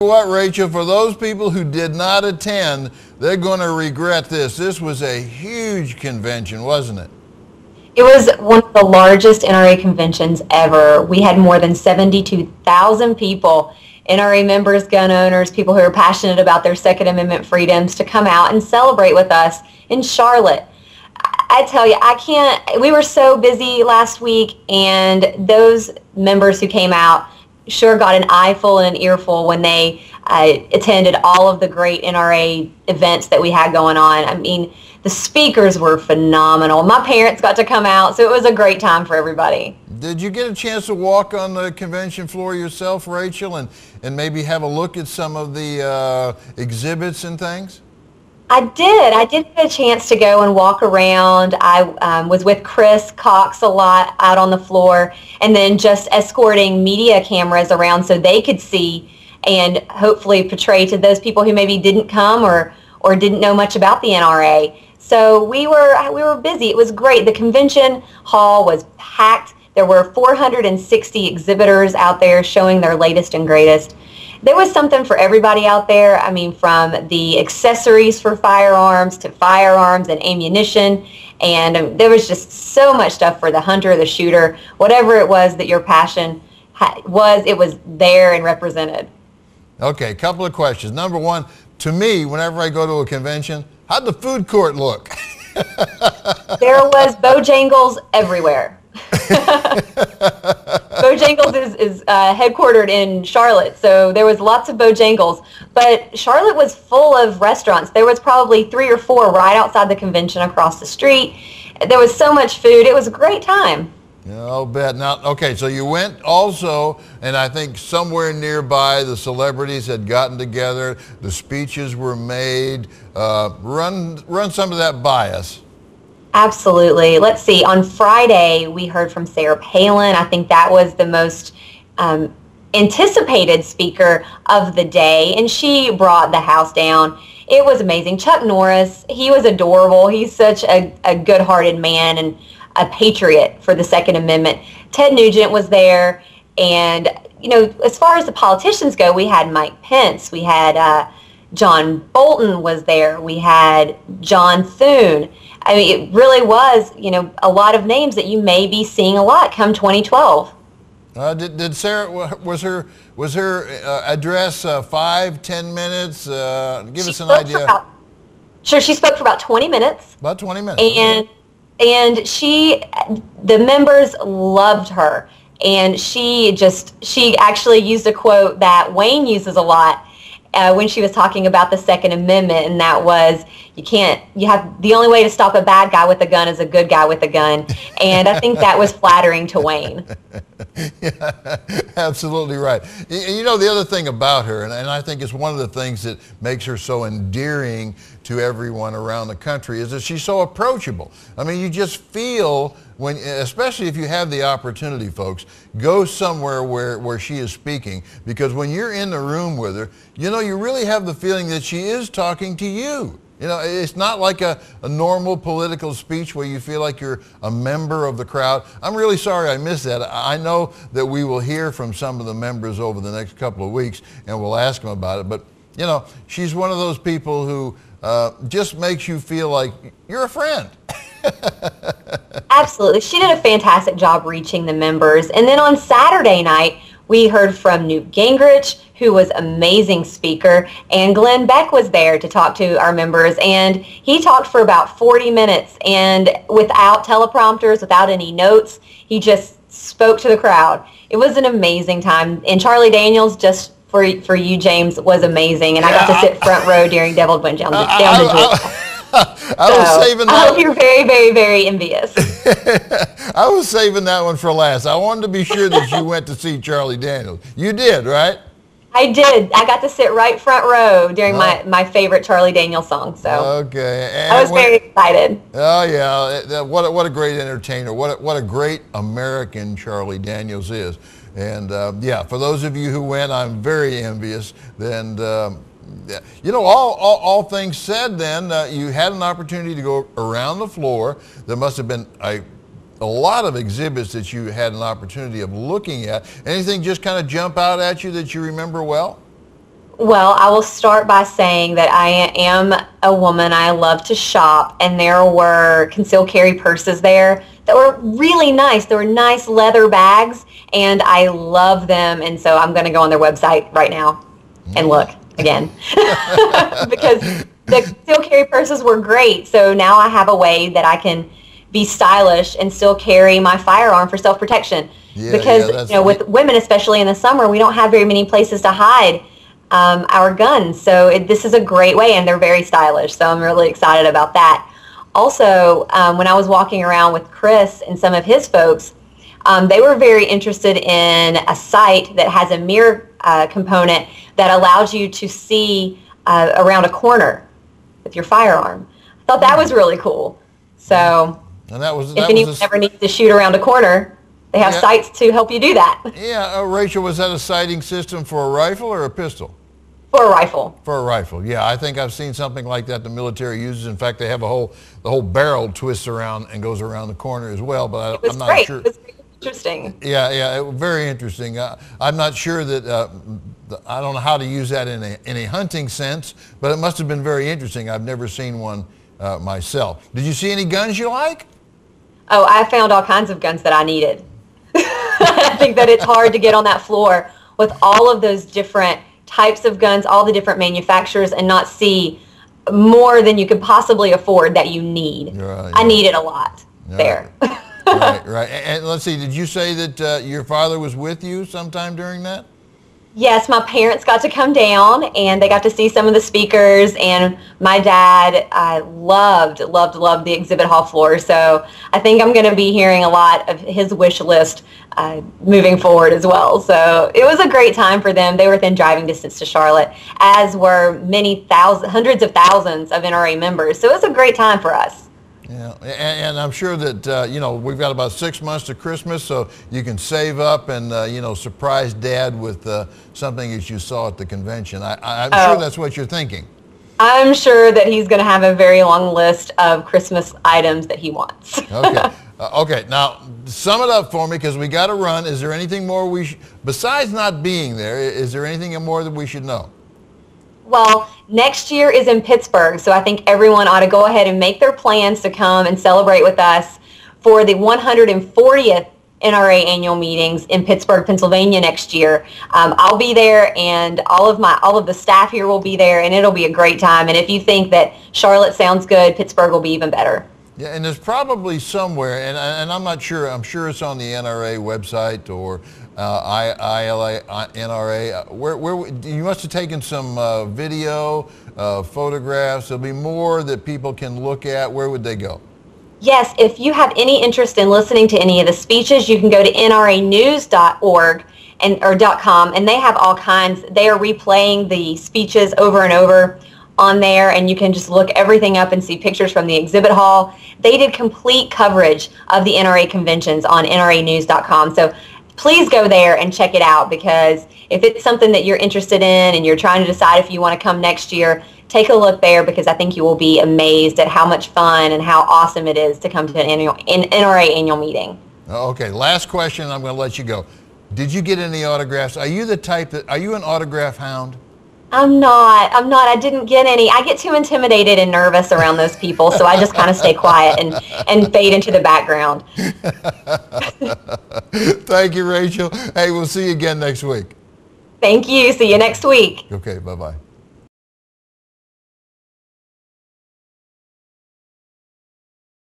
What, Rachel, for those people who did not attend, they're going to regret this. This was a huge convention, wasn't it? It was one of the largest NRA conventions ever. We had more than 72,000 people, NRA members, gun owners, people who are passionate about their Second Amendment freedoms, to come out and celebrate with us in Charlotte. I tell you, we were so busy last week, and those members who came out sure got an eyeful and an earful when they attended all of the great NRA events that we had going on. I mean, the speakers were phenomenal. My parents got to come out, so it was a great time for everybody. Did you get a chance to walk on the convention floor yourself, Rachel, and maybe have a look at some of the exhibits and things? I did. I did get a chance to go and walk around. I was with Chris Cox a lot out on the floor, and then just escorting media cameras around so they could see and hopefully portray to those people who maybe didn't come or didn't know much about the NRA. So we were busy. It was great. The convention hall was packed. There were 460 exhibitors out there showing their latest and greatest. There was something for everybody out there. I mean, from the accessories for firearms to firearms and ammunition. And there was just so much stuff for the hunter, the shooter, whatever it was that your passion was, it was there and represented. Okay, a couple of questions. Number one, to me, whenever I go to a convention, how'd the food court look? There was Bojangles everywhere. Bojangles is headquartered in Charlotte, so there was lots of Bojangles. But Charlotte was full of restaurants. There was probably 3 or 4 right outside the convention across the street. There was so much food. It was a great time. Yeah, I'll bet. Now, okay, so you went also, and I think somewhere nearby the celebrities had gotten together, the speeches were made. Run some of that by us. Absolutely. Let's see. On Friday, we heard from Sarah Palin. I think that was the most anticipated speaker of the day, and she brought the house down. It was amazing. Chuck Norris, he was adorable. He's such a good-hearted man and a patriot for the Second Amendment. Ted Nugent was there, and you know, as far as the politicians go, we had Mike Pence, we had John Bolton was there, we had John Thune. I mean, it really was, you know, a lot of names that you may be seeing a lot come 2012. Did Sarah, was her address 5-10 minutes? Give us an idea. Sure, she spoke for about 20 minutes. About 20 minutes. And the members loved her. And she actually used a quote that Wayne uses a lot when she was talking about the Second Amendment, and that was, the only way to stop a bad guy with a gun is a good guy with a gun. And I think that was flattering to Wayne. Yeah, absolutely right. You know, the other thing about her, and I think it's one of the things that makes her so endearing to everyone around the country, is that she's so approachable. I mean, you just feel, when, especially if you have the opportunity, folks, go somewhere where she is speaking, because when you're in the room with her, you know, you really have the feeling that she is talking to you. You know, it's not like a normal political speech where you feel like you're a member of the crowd. I'm really sorry I missed that. I know that we will hear from some of the members over the next couple of weeks, and we'll ask them about it. But, you know, she's one of those people who just makes you feel like you're a friend. Absolutely. She did a fantastic job reaching the members. And then on Saturday night, we heard from Newt Gingrich, who was an amazing speaker, and Glenn Beck was there to talk to our members, and he talked for about 40 minutes, and without teleprompters, without any notes, he just spoke to the crowd. It was an amazing time, and Charlie Daniels, just for you, James, was amazing, and I got to sit front row during Devil Went Down the I hope you're very, very, very envious. I was saving that one for last. I wanted to be sure that you went to see Charlie Daniels. You did, right? I did. I got to sit right front row during my favorite Charlie Daniels song. So okay, and I was very excited. Oh yeah, what a great entertainer! What a great American Charlie Daniels is. And yeah, for those of you who went, I'm very envious. And you know, all things said, then you had an opportunity to go around the floor. There must have been a lot of exhibits that you had an opportunity of looking at. Anything just kind of jump out at you that you remember well? Well, I will start by saying that I am a woman. I love to shop, and there were concealed carry purses there that were really nice. They were nice leather bags, and I love them. And so I'm going to go on their website right now and look again because the concealed carry purses were great. So now I have a way that I can be stylish and still carry my firearm for self-protection. Because with women, especially in the summer, we don't have very many places to hide our guns. So this is a great way, and they're very stylish. So I'm really excited about that. Also, when I was walking around with Chris and some of his folks, they were very interested in a site that has a mirror component that allows you to see around a corner with your firearm. I thought that was really cool. So if anyone ever needs to shoot around a corner, they have sites to help you do that. Yeah, Rachel, was that a sighting system for a rifle or a pistol? For a rifle. For a rifle, yeah. I think I've seen something like that the military uses. In fact, they have the whole barrel twists around and goes around the corner as well. But I'm not sure. It was great. Interesting. Yeah, very interesting. I'm not sure that I don't know how to use that in a hunting sense, but it must have been very interesting. I've never seen one myself. Did you see any guns you like? Oh, I found all kinds of guns that I needed. I think that it's hard to get on that floor with all of those different types of guns, all the different manufacturers, and not see more than you could possibly afford that you need. Right, I needed a lot there. Right. And let's see, did you say that your father was with you sometime during that? Yes, my parents got to come down, and they got to see some of the speakers, and my dad loved the exhibit hall floor. So I think I'm going to be hearing a lot of his wish list moving forward as well. So it was a great time for them. They were within driving distance to Charlotte, as were hundreds of thousands of NRA members. So it was a great time for us. Yeah, and I'm sure that, we've got about 6 months to Christmas, so you can save up and, surprise Dad with something that you saw at the convention. I'm sure that's what you're thinking. I'm sure that he's going to have a very long list of Christmas items that he wants. Okay. Okay, now sum it up for me, because we got to run. Is there anything more besides not being there, is there anything more that we should know? Well, next year is in Pittsburgh, so I think everyone ought to go ahead and make their plans to come and celebrate with us for the 140th NRA annual meetings in Pittsburgh, Pennsylvania next year. I'll be there, and all of the staff here will be there, and it'll be a great time. And if you think that Charlotte sounds good, Pittsburgh will be even better. Yeah, and there's probably somewhere, and I'm not sure, I'm sure it's on the NRA website or ILA, NRA, where you must have taken some video, photographs. There'll be more that people can look at. Where would they go? Yes, if you have any interest in listening to any of the speeches, you can go to nranews.org or .com, and they have all kinds. They are replaying the speeches over and over on there, and you can just look everything up and see pictures from the exhibit hall. They did complete coverage of the NRA conventions on nranews.com. So please go there and check it out, because if it's something that you're interested in and you're trying to decide if you want to come next year, take a look there, because I think you will be amazed at how much fun and how awesome it is to come to an NRA annual meeting. Okay, last question, I'm going to let you go. Did you get any autographs? Are you an autograph hound? I'm not. I didn't get any. I get too intimidated and nervous around those people, so I just kind of stay quiet and fade into the background. Thank you, Rachel. Hey, we'll see you again next week. Thank you. See you next week. Okay, bye-bye.